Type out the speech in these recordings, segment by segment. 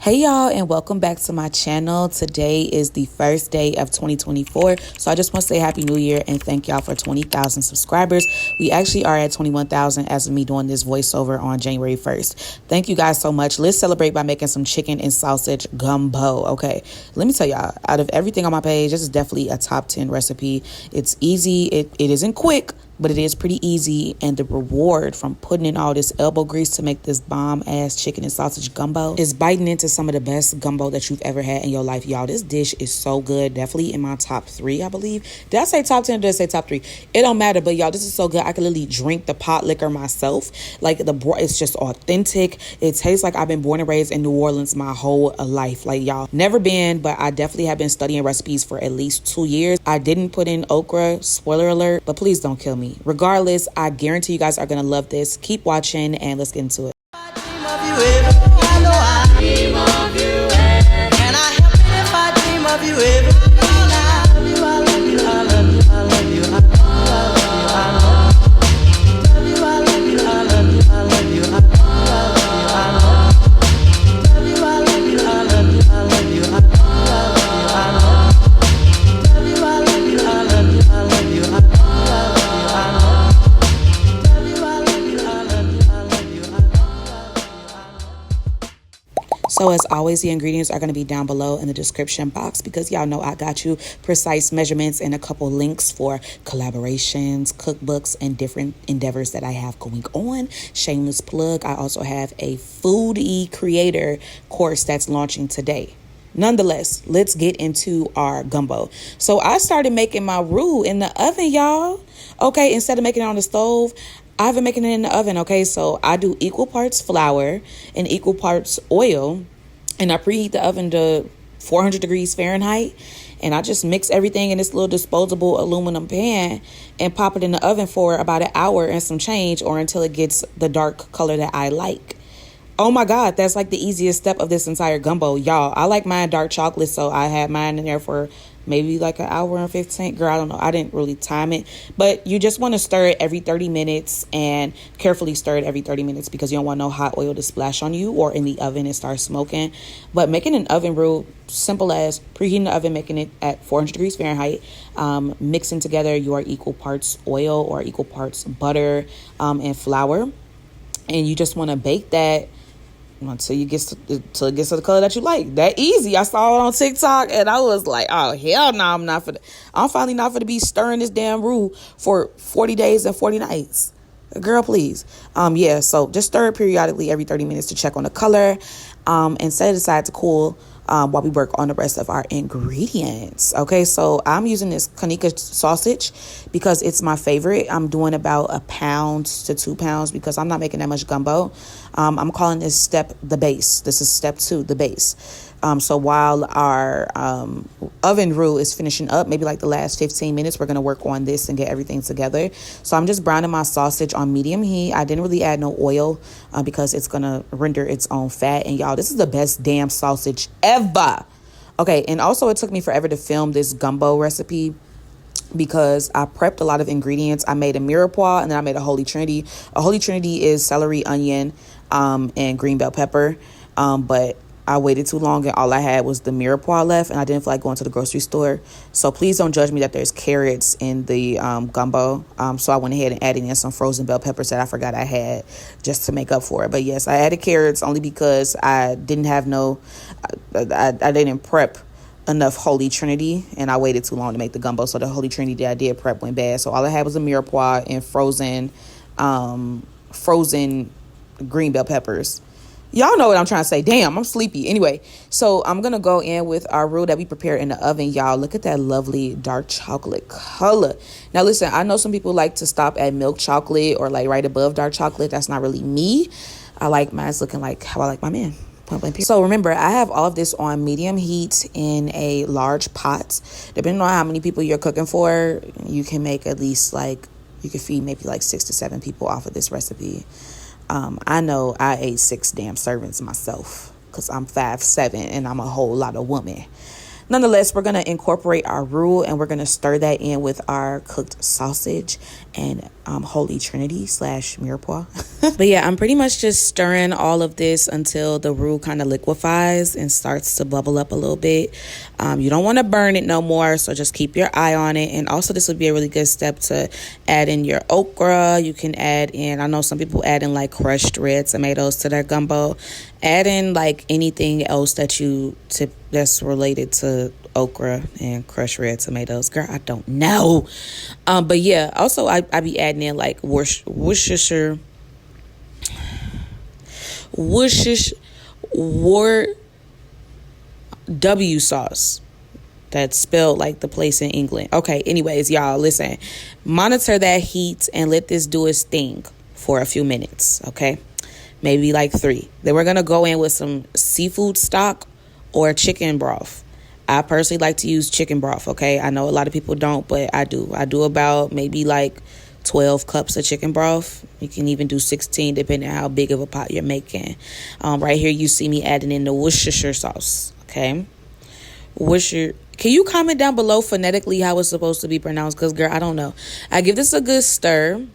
Hey y'all, and welcome back to my channel. Today is the first day of 2024, so I just want to say happy new year and thank y'all for 20,000 subscribers. We actually are at 21,000 as of me doing this voiceover on January 1st. Thank you guys so much. Let's celebrate by making some chicken and sausage gumbo. Okay, let me tell y'all, out of everything on my page, this is definitely a top 10 recipe. It's easy, it isn't quick, but it is pretty easy, and the reward from putting in all this elbow grease to make this bomb ass chicken and sausage gumbo is biting into some of the best gumbo that you've ever had in your life, y'all. This dish is so good, definitely in my top 3, I believe. Did I say top 10 or did I say top 3? It don't matter, but y'all, this is so good. I can literally drink the pot liquor myself. Like, the broth, it's just authentic. It tastes like I've been born and raised in New Orleans my whole life. Like, y'all, never been, but I definitely have been studying recipes for at least 2 years. I didn't put in okra, spoiler alert, but please don't kill me. Regardless, I guarantee you guys are gonna love this. Keep watching and let's get into it. So as always, the ingredients are going to be down below in the description box because y'all know I got you precise measurements and a couple links for collaborations, cookbooks, and different endeavors that I have going on. Shameless plug, I also have a foodie creator course that's launching today. Nonetheless, let's get into our gumbo. So I started making my roux in the oven, y'all. Okay, instead of making it on the stove, I've been making it in the oven, okay? So I do equal parts flour and equal parts oil, and I preheat the oven to 400 degrees Fahrenheit, and I just mix everything in this little disposable aluminum pan and pop it in the oven for about an hour and some change, or until it gets the dark color that I like. Oh my God, that's like the easiest step of this entire gumbo, y'all. I like mine dark chocolate, so I had mine in there for maybe like an hour and 15. Girl, I don't know. I didn't really time it. But you just want to stir it every 30 minutes and carefully stir it every 30 minutes because you don't want no hot oil to splash on you or in the oven and start smoking. But making an oven roux, simple as preheating the oven, making it at 400 degrees Fahrenheit, mixing together your equal parts oil or equal parts butter and flour. And you just want to bake that until it gets to the color that you like. That easy. I saw it on TikTok and I was like, oh hell no, I'm finally not for to be stirring this damn roux for 40 days and 40 nights. Girl, please. Yeah, so just stir it periodically every 30 minutes to check on the color, and set it aside to cool while we work on the rest of our ingredients. Okay, so I'm using this Kanika sausage because it's my favorite. I'm doing about 1 pound to 2 pounds because I'm not making that much gumbo. I'm calling this step the base. This is step 2, the base. So while our oven roux is finishing up, maybe like the last 15 minutes, we're going to work on this and get everything together. So I'm just browning my sausage on medium heat. I didn't really add no oil because it's going to render its own fat. And y'all, this is the best damn sausage ever. Okay, and also it took me forever to film this gumbo recipe because I prepped a lot of ingredients. I made a mirepoix and then I made a holy trinity. A holy trinity is celery, onion, and green bell pepper. But I waited too long and all I had was the mirepoix left, and I didn't feel like going to the grocery store. So please don't judge me that there's carrots in the gumbo. So I went ahead and added in some frozen bell peppers that I forgot I had just to make up for it. But yes, I added carrots only because I didn't have I didn't prep enough Holy Trinity, and I waited too long to make the gumbo. So the Holy Trinity that I did prep went bad. So all I had was a mirepoix and frozen green bell peppers. Y'all know what I'm trying to say. Damn, I'm sleepy. Anyway, so I'm going to go in with our roux that we prepared in the oven, y'all. Look at that lovely dark chocolate color. Now, listen, I know some people like to stop at milk chocolate or like right above dark chocolate. That's not really me. I like mine's looking like how I like my man. So remember, I have all of this on medium heat in a large pot. Depending on how many people you're cooking for, you can make at least you can feed maybe like 6 to 7 people off of this recipe. I know I ate 6 damn servings myself because I'm 5'7" and I'm a whole lot of woman. Nonetheless, we're going to incorporate our roux and we're going to stir that in with our cooked sausage and Holy Trinity / mirepoix. But yeah, I'm pretty much just stirring all of this until the roux kind of liquefies and starts to bubble up a little bit. You don't want to burn it no more, so just keep your eye on it. And also, this would be a really good step to add in your okra. You can add in, I know some people add in like crushed red tomatoes to their gumbo. Add in like anything else that's related to okra and crushed red tomatoes. Girl, I don't know. But yeah, also I be adding in like Worcestershire W sauce. That's spelled like the place in England. Okay, anyways, y'all, listen. Monitor that heat and let this do its thing for a few minutes, okay? Maybe like 3. Then we're going to go in with some seafood stock or chicken broth. I personally like to use chicken broth, okay? I know a lot of people don't, but I do. I do about maybe like 12 cups of chicken broth. You can even do 16 depending on how big of a pot you're making. Right here you see me adding in the Worcestershire sauce, okay? Can you comment down below phonetically how it's supposed to be pronounced? Because, girl, I don't know. I give this a good stir.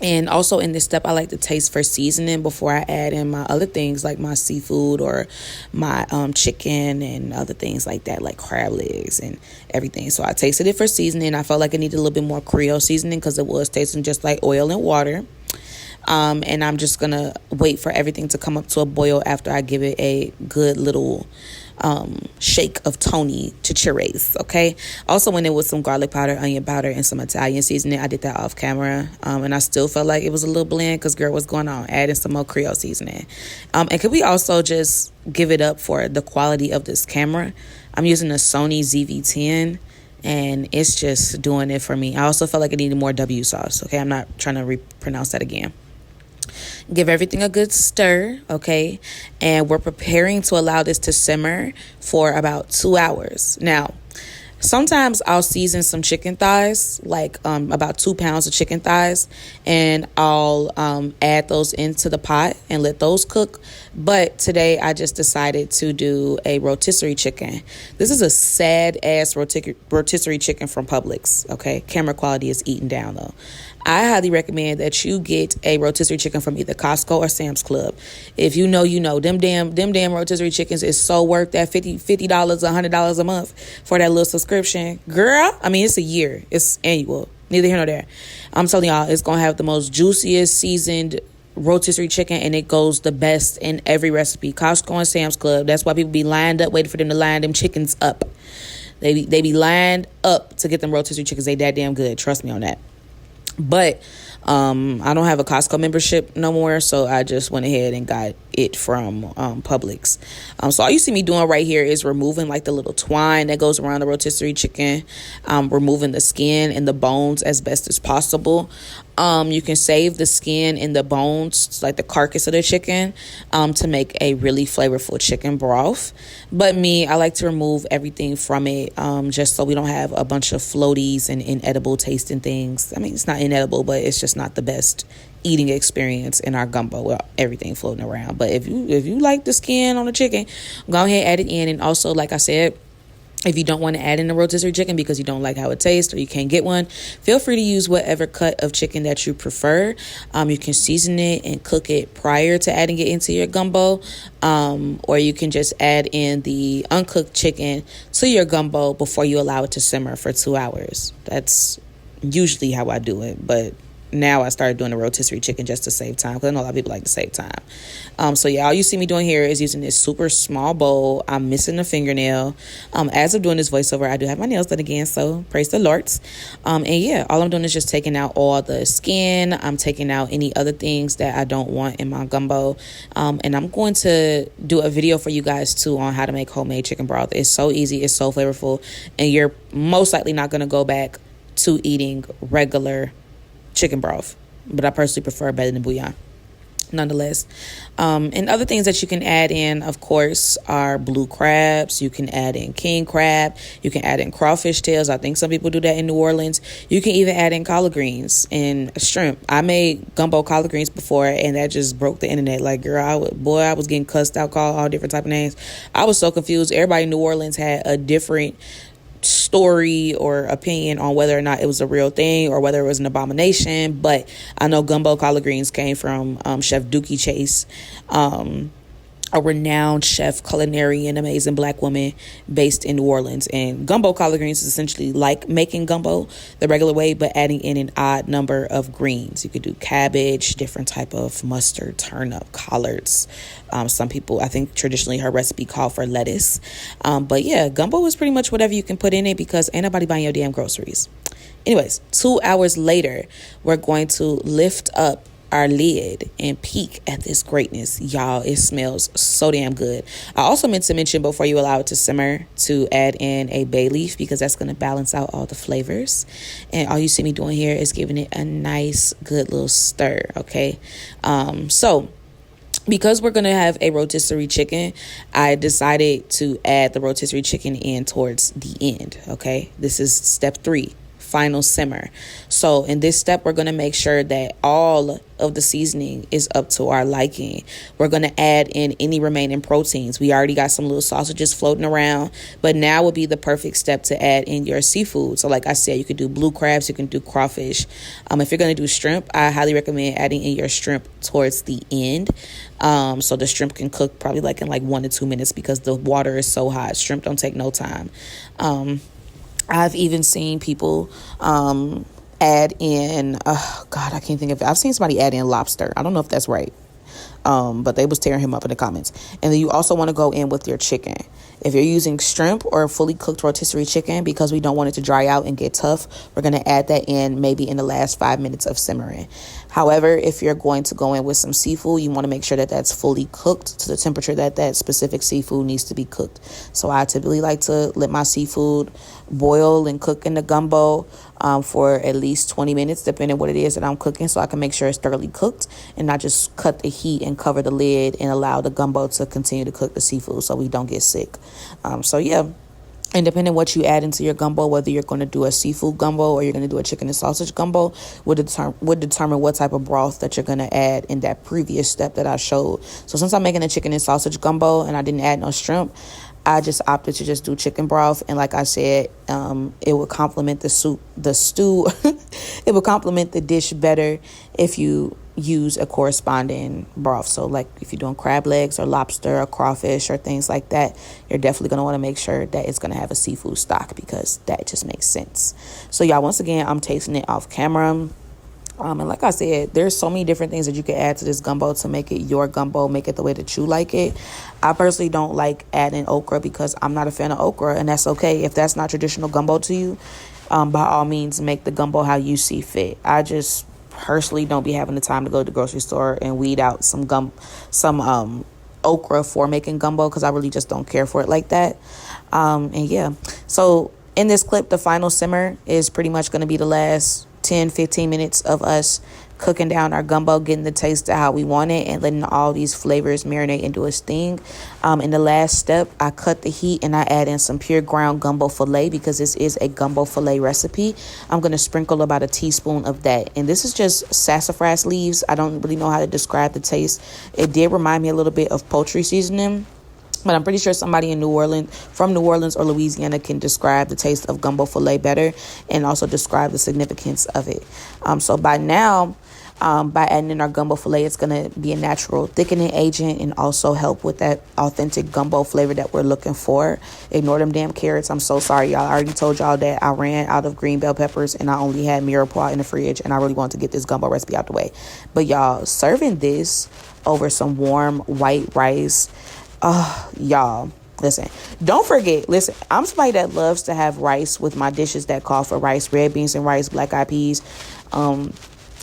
And also in this step, I like to taste for seasoning before I add in my other things like my seafood or my chicken and other things like that, like crab legs and everything. So I tasted it for seasoning. I felt like it needed a little bit more Creole seasoning because it was tasting just like oil and water. And I'm just going to wait for everything to come up to a boil after I give it a good little shake of Tony chicharese, okay? Also went in with some garlic powder, onion powder, and some Italian seasoning. I did that off camera, and I still felt like it was a little bland because, girl, what's going on? Adding some more Creole seasoning. And could we also just give it up for the quality of this camera? I'm using a Sony ZV-10, and it's just doing it for me. I also felt like it needed more W sauce, okay? I'm not trying to pronounce that again. Give everything a good stir, okay? And we're preparing to allow this to simmer for about 2 hours. Now, sometimes I'll season some chicken thighs, like about 2 pounds of chicken thighs, and I'll add those into the pot and let those cook. But today I just decided to do a rotisserie chicken. This is a sad-ass rotisserie chicken from Publix, okay? Camera quality is eating down, though. I highly recommend that you get a rotisserie chicken from either Costco or Sam's Club. If you know, you know. Them damn rotisserie chickens is so worth that $50, $100 a month for that little subscription. Girl, I mean, it's a year. It's annual. Neither here nor there. I'm telling y'all, it's going to have the most juiciest seasoned rotisserie chicken, and it goes the best in every recipe. Costco and Sam's Club. That's why people be lined up waiting for them to line them chickens up. They be lined up to get them rotisserie chickens. They that damn good. Trust me on that. But I don't have a Costco membership no more, so I just went ahead and got it from Publix. So all you see me doing right here is removing like the little twine that goes around the rotisserie chicken, removing the skin and the bones as best as possible. You can save the skin and the bones, like the carcass of the chicken, to make a really flavorful chicken broth. But me, I like to remove everything from it, just so we don't have a bunch of floaties and inedible tasting things. I mean, it's not inedible, but it's just not the best eating experience in our gumbo with everything floating around. But if you like the skin on the chicken, go ahead, add it in. And also, like I said, if you don't want to add in the rotisserie chicken because you don't like how it tastes or you can't get one, feel free to use whatever cut of chicken that you prefer. You can season it and cook it prior to adding it into your gumbo, or you can just add in the uncooked chicken to your gumbo before you allow it to simmer for 2 hours. That's usually how I do it, but now I started doing the rotisserie chicken just to save time, because I know a lot of people like to save time. So yeah, all you see me doing here is using this super small bowl. I'm missing a fingernail. As I'm doing this voiceover, I do have my nails done again, so praise the Lord. And yeah, all I'm doing is just taking out all the skin. I'm taking out any other things that I don't want in my gumbo. And I'm going to do a video for you guys too on how to make homemade chicken broth. It's so easy, it's so flavorful, and you're most likely not going to go back to eating regular chicken broth, but I personally prefer it better than bouillon. nonetheless. And other things that you can add in, of course, are blue crabs. You can add in king crab. You can add in crawfish tails. I think some people do that in New Orleans. You can even add in collard greens and shrimp. I made gumbo collard greens before, and that just broke the internet. Like, girl, I was getting cussed out, called all different type of names. I was so confused. Everybody in New Orleans had a different story or opinion on whether or not it was a real thing or whether it was an abomination. But I know gumbo collard greens came from Chef Dookie Chase, a renowned chef, culinary, and amazing black woman based in New Orleans. And gumbo collard greens is essentially like making gumbo the regular way, but adding in an odd number of greens. You could do cabbage, different type of mustard, turnip, collards. Some people, I think traditionally her recipe called for lettuce. But yeah, gumbo is pretty much whatever you can put in it because ain't nobody buying your damn groceries. Anyways, 2 hours later, we're going to lift up our lid and peek at this greatness. Y'all, it smells so damn good. I also meant to mention before you allow it to simmer to add in a bay leaf because that's going to balance out all the flavors. And all you see me doing here is giving it a nice good little stir. Okay. So because we're going to have a rotisserie chicken, I decided to add the rotisserie chicken in towards the end. Okay. This is step 3. Final simmer. So in this step, we're going to make sure that all of the seasoning is up to our liking. We're going to add in any remaining proteins. We already got some little sausages floating around, but now would be the perfect step to add in your seafood. So like I said, you could do blue crabs, you can do crawfish. If you're going to do shrimp, I highly recommend adding in your shrimp towards the end. So the shrimp can cook probably like in 1 to 2 minutes because the water is so hot. Shrimp don't take no time. I've even seen people add in, God, I can't think of it. I've seen somebody add in lobster. I don't know if that's right. But they was tearing him up in the comments. And then you also want to go in with your chicken. If you're using shrimp or fully cooked rotisserie chicken, because we don't want it to dry out and get tough, we're going to add that in maybe in the last 5 minutes of simmering. However, if you're going to go in with some seafood, you want to make sure that that's fully cooked to the temperature that that specific seafood needs to be cooked. So I typically like to let my seafood boil and cook in the gumbo for at least 20 minutes, depending on what it is that I'm cooking, so I can make sure it's thoroughly cooked and not just cut the heat and cover the lid and allow the gumbo to continue to cook the seafood so we don't get sick. So yeah. And depending on what you add into your gumbo, whether you're going to do a seafood gumbo or you're going to do a chicken and sausage gumbo, would determine what type of broth that you're going to add in that previous step that I showed. So since I'm making a chicken and sausage gumbo and I didn't add no shrimp, I just opted to just do chicken broth. And like I said, it would complement the stew. It would complement the dish better if you use a corresponding broth. So like if you're doing crab legs or lobster or crawfish or things like that, you're definitely going to want to make sure that it's going to have a seafood stock because that just makes sense. So y'all, once again, I'm tasting it off camera. And like I said, there's so many different things that you can add to this gumbo to make it your gumbo, make it the way that you like it. I personally don't like adding okra because I'm not a fan of okra, and that's okay. If that's not traditional gumbo to you, by all means, make the gumbo how you see fit. I just personally don't be having the time to go to the grocery store and weed out some okra for making gumbo because I really just don't care for it like that. And yeah, so in this clip, the final simmer is pretty much going to be the last 10-15 minutes of us cooking down our gumbo, getting the taste of how we want it and letting all these flavors marinate into its thing. In the last step, I cut the heat and I add in some pure ground gumbo filet because this is a gumbo filet recipe. I'm going to sprinkle about a teaspoon of that. And this is just sassafras leaves. I don't really know how to describe the taste. It did remind me a little bit of poultry seasoning, but I'm pretty sure somebody in from New Orleans or Louisiana can describe the taste of gumbo filet better and also describe the significance of it. So by now, by adding in our gumbo filet, it's going to be a natural thickening agent and also help with that authentic gumbo flavor that we're looking for. Ignore them damn carrots. I'm so sorry, y'all. I already told y'all that I ran out of green bell peppers and I only had mirepoix in the fridge, and I really wanted to get this gumbo recipe out the way. But y'all, serving this over some warm white rice, y'all, listen, don't forget, I'm somebody that loves to have rice with my dishes that call for rice, red beans and rice, black eyed peas,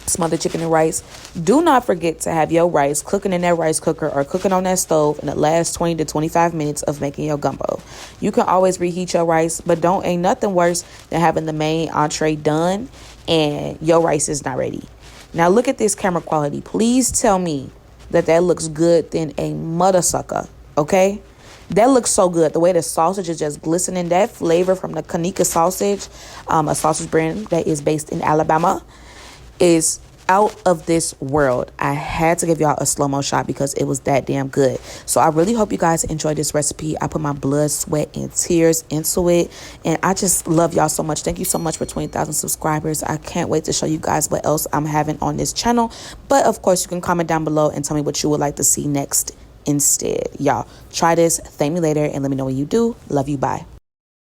smothered chicken and rice. Do not forget to have your rice cooking in that rice cooker or cooking on that stove in the last 20 to 25 minutes of making your gumbo. You can always reheat your rice, but ain't nothing worse than having the main entree done and your rice is not ready. Now look at this camera quality. Please tell me that looks good than a mother sucker, okay? That looks so good. The way the sausage is just glistening. That flavor from the Kanika sausage, a sausage brand that is based in Alabama, is out of this world. I had to give y'all a slow-mo shot because it was that damn good. So I really hope you guys enjoyed this recipe. I put my blood, sweat, and tears into it, and I just love y'all so much. Thank you so much for 20,000 subscribers. I can't wait to show you guys what else I'm having on this channel. But of course, you can comment down below and tell me what you would like to see next instead. Y'all try this, thank me later, and let me know what you do. Love you, bye.